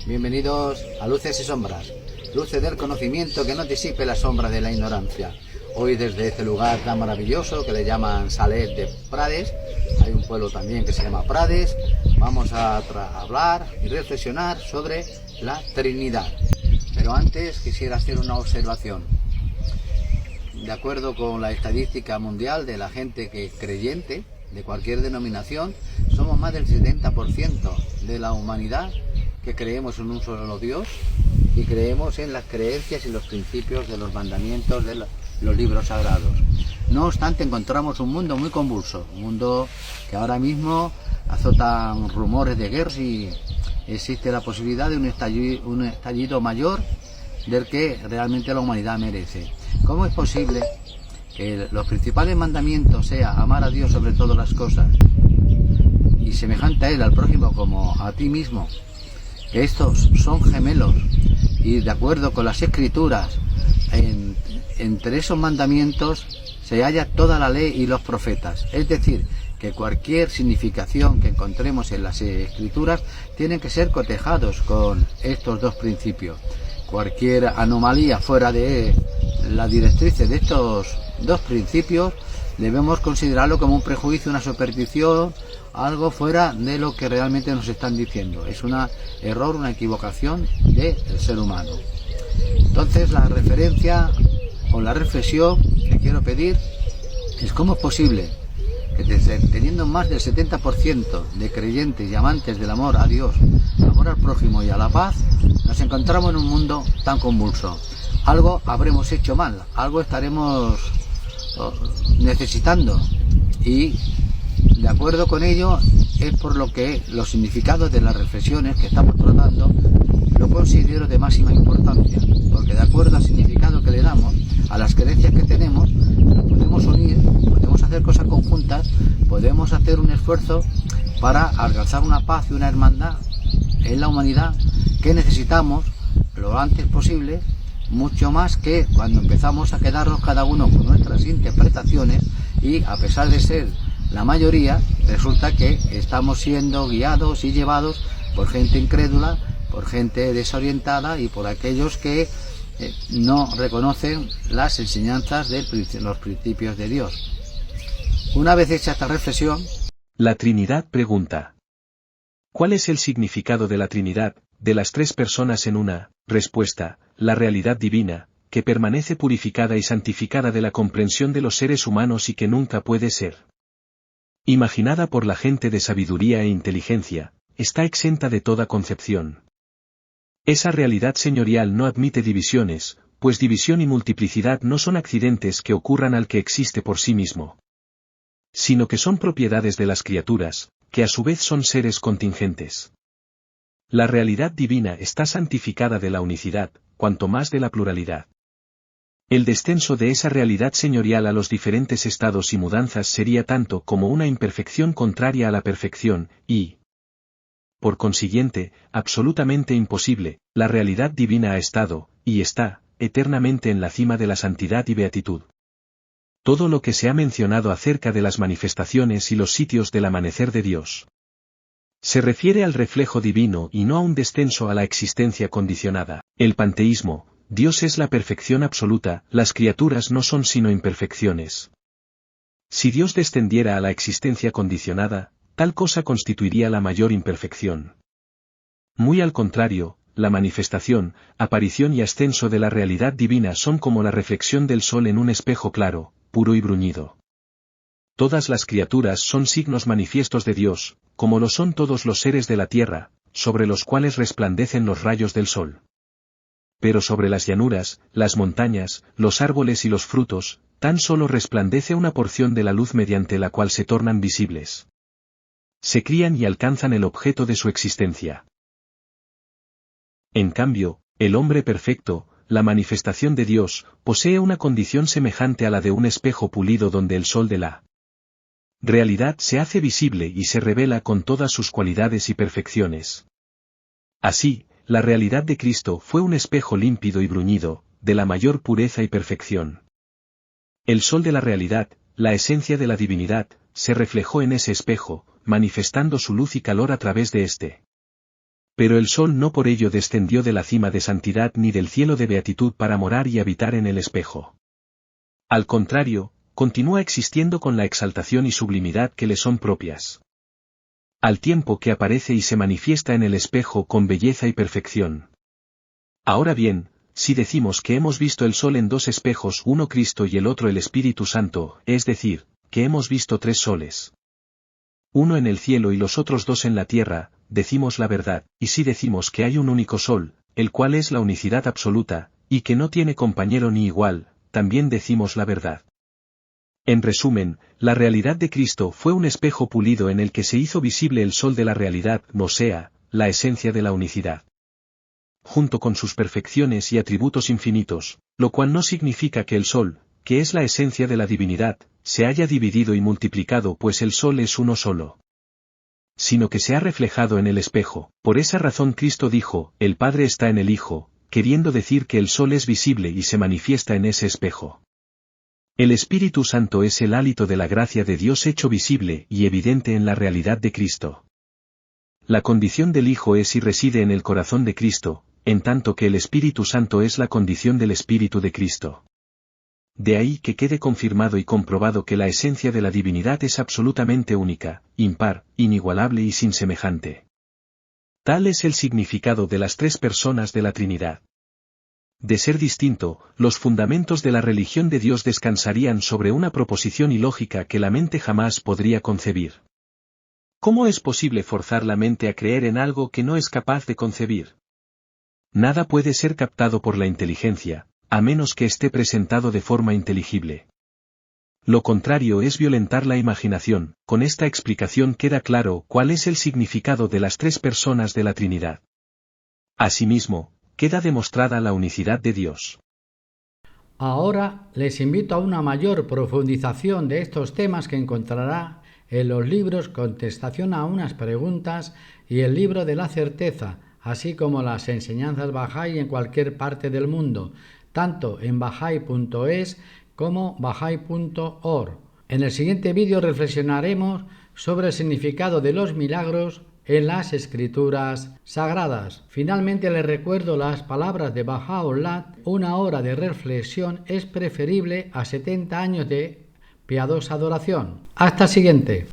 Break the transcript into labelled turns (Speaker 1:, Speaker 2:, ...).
Speaker 1: Bienvenidos a Luces y Sombras, luces del conocimiento que no disipe las sombras de la ignorancia. Hoy desde este lugar tan maravilloso que le llaman Salet de Prades, hay un pueblo también que se llama Prades, vamos a hablar y reflexionar sobre la Trinidad. Pero antes quisiera hacer una observación. De acuerdo con la estadística mundial de la gente que es creyente, de cualquier denominación, somos más del 70% de la humanidad que creemos en un solo Dios y creemos en las creencias y los principios de los mandamientos de los libros sagrados. No obstante, encontramos un mundo muy convulso, un mundo que ahora mismo azotan rumores de guerras y existe la posibilidad de un estallido mayor del que realmente la humanidad merece. ¿Cómo es posible que los principales mandamientos sean amar a Dios sobre todas las cosas y semejante a Él, al prójimo como a ti mismo? Que estos son gemelos y de acuerdo con las escrituras, entre esos mandamientos se halla toda la ley y los profetas. Es decir, que cualquier significación que encontremos en las escrituras tienen que ser cotejados con estos dos principios. Cualquier anomalía fuera de la directriz de estos dos principios debemos considerarlo como un prejuicio, una superstición, algo fuera de lo que realmente nos están diciendo. Es un error, una equivocación del ser humano. Entonces la referencia o la reflexión que quiero pedir es cómo es posible que teniendo más del 70% de creyentes y amantes del amor a Dios, amor al prójimo y a la paz, nos encontramos en un mundo tan convulso. Algo habremos hecho mal, algo estaremos necesitando y de acuerdo con ello es por lo que los significados de las reflexiones que estamos tratando lo considero de máxima importancia, porque de acuerdo al significado que le damos a las creencias que tenemos, nos podemos unir, podemos hacer cosas conjuntas, podemos hacer un esfuerzo para alcanzar una paz y una hermandad en la humanidad que necesitamos lo antes posible, mucho más que cuando empezamos a quedarnos cada uno con nuestras interpretaciones y a pesar de ser la mayoría, resulta que estamos siendo guiados y llevados por gente incrédula, por gente desorientada y por aquellos que no reconocen las enseñanzas de los principios de Dios. Una vez hecha esta reflexión,
Speaker 2: la Trinidad pregunta: ¿cuál es el significado de la Trinidad, de las tres personas en una? Respuesta: la realidad divina, que permanece purificada y santificada de la comprensión de los seres humanos y que nunca puede ser imaginada por la gente de sabiduría e inteligencia, está exenta de toda concepción. Esa realidad señorial no admite divisiones, pues división y multiplicidad no son accidentes que ocurran al que existe por sí mismo, sino que son propiedades de las criaturas, que a su vez son seres contingentes. La realidad divina está santificada de la unicidad, cuanto más de la pluralidad. El descenso de esa realidad señorial a los diferentes estados y mudanzas sería tanto como una imperfección contraria a la perfección, y, por consiguiente, absolutamente imposible. La realidad divina ha estado, y está, eternamente en la cima de la santidad y beatitud. Todo lo que se ha mencionado acerca de las manifestaciones y los sitios del amanecer de Dios se refiere al reflejo divino y no a un descenso a la existencia condicionada. El panteísmo: Dios es la perfección absoluta, las criaturas no son sino imperfecciones. Si Dios descendiera a la existencia condicionada, tal cosa constituiría la mayor imperfección. Muy al contrario, la manifestación, aparición y ascenso de la realidad divina son como la reflexión del sol en un espejo claro, puro y bruñido. Todas las criaturas son signos manifiestos de Dios, como lo son todos los seres de la tierra, sobre los cuales resplandecen los rayos del sol. Pero sobre las llanuras, las montañas, los árboles y los frutos, tan solo resplandece una porción de la luz mediante la cual se tornan visibles. Se crían y alcanzan el objeto de su existencia. En cambio, el hombre perfecto, la manifestación de Dios, posee una condición semejante a la de un espejo pulido donde el sol de la realidad se hace visible y se revela con todas sus cualidades y perfecciones. Así, la realidad de Cristo fue un espejo límpido y bruñido, de la mayor pureza y perfección. El sol de la realidad, la esencia de la divinidad, se reflejó en ese espejo, manifestando su luz y calor a través de éste. Pero el sol no por ello descendió de la cima de santidad ni del cielo de beatitud para morar y habitar en el espejo. Al contrario, continúa existiendo con la exaltación y sublimidad que le son propias. Al tiempo que aparece y se manifiesta en el espejo con belleza y perfección. Ahora bien, si decimos que hemos visto el sol en dos espejos, uno Cristo y el otro el Espíritu Santo, es decir, que hemos visto tres soles, uno en el cielo y los otros dos en la tierra, decimos la verdad, y si decimos que hay un único sol, el cual es la unicidad absoluta, y que no tiene compañero ni igual, también decimos la verdad. En resumen, la realidad de Cristo fue un espejo pulido en el que se hizo visible el sol de la realidad, o sea, la esencia de la unicidad. Junto con sus perfecciones y atributos infinitos, lo cual no significa que el sol, que es la esencia de la divinidad, se haya dividido y multiplicado, pues el sol es uno solo, sino que se ha reflejado en el espejo. Por esa razón Cristo dijo, el Padre está en el Hijo, queriendo decir que el sol es visible y se manifiesta en ese espejo. El Espíritu Santo es el hálito de la gracia de Dios hecho visible y evidente en la realidad de Cristo. La condición del Hijo es y reside en el corazón de Cristo, en tanto que el Espíritu Santo es la condición del Espíritu de Cristo. De ahí que quede confirmado y comprobado que la esencia de la divinidad es absolutamente única, impar, inigualable y sin semejante. Tal es el significado de las tres personas de la Trinidad. De ser distinto, los fundamentos de la religión de Dios descansarían sobre una proposición ilógica que la mente jamás podría concebir. ¿Cómo es posible forzar la mente a creer en algo que no es capaz de concebir? Nada puede ser captado por la inteligencia, a menos que esté presentado de forma inteligible. Lo contrario es violentar la imaginación. Con esta explicación queda claro cuál es el significado de las tres personas de la Trinidad. Asimismo, queda demostrada la unicidad de Dios.
Speaker 3: Ahora les invito a una mayor profundización de estos temas que encontrará en los libros Contestación a unas preguntas y el libro de la certeza, así como las enseñanzas Bahá'í en cualquier parte del mundo, tanto en bahá'í.es como bahá'í.org. En el siguiente vídeo reflexionaremos sobre el significado de los milagros en las escrituras sagradas. Finalmente les recuerdo las palabras de Baha'u'lláh: una hora de reflexión es preferible a 70 años de piadosa adoración. Hasta el siguiente.